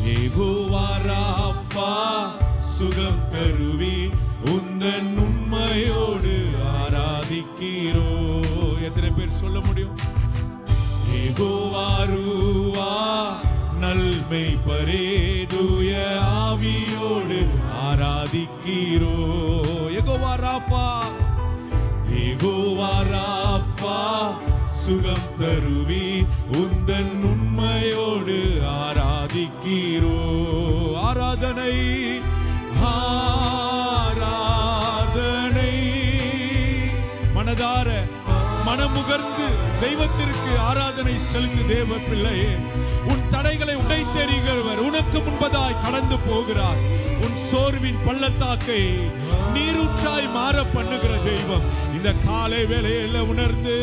யெகோவா ராஃபா சுகம் தருவி உந்தன் உண்மையோடு ஆராதிக்கிறோ. எத்தனை பேர் சொல்ல முடியும்? யெகோவா ரூவா நல்மை பரேதுய ஆவியோடு ஆராதிக்கிறோ. யெகோவா ராஃபா, யெகோவா ராஃபா சுகம் தருவி உந்தன் உண்மையோடு ஆராதிக்கிறோ. ஆராதனை ஆராதனை மனதார மனமுகர்ந்து தெய்வத்திற்கு ஆராதனை செலுத்து. தேவ பிள்ளையே, உன் தடைகளை உடைத்தெறிகிறவர் உனக்கு முன்பதாய் கடந்து போகிறார். உன் சோர்வின் பள்ளத்தாக்கை நீரூற்றாய் மாற பண்ணுகிற தெய்வம் இந்த காலை வேளையில உணர்ந்து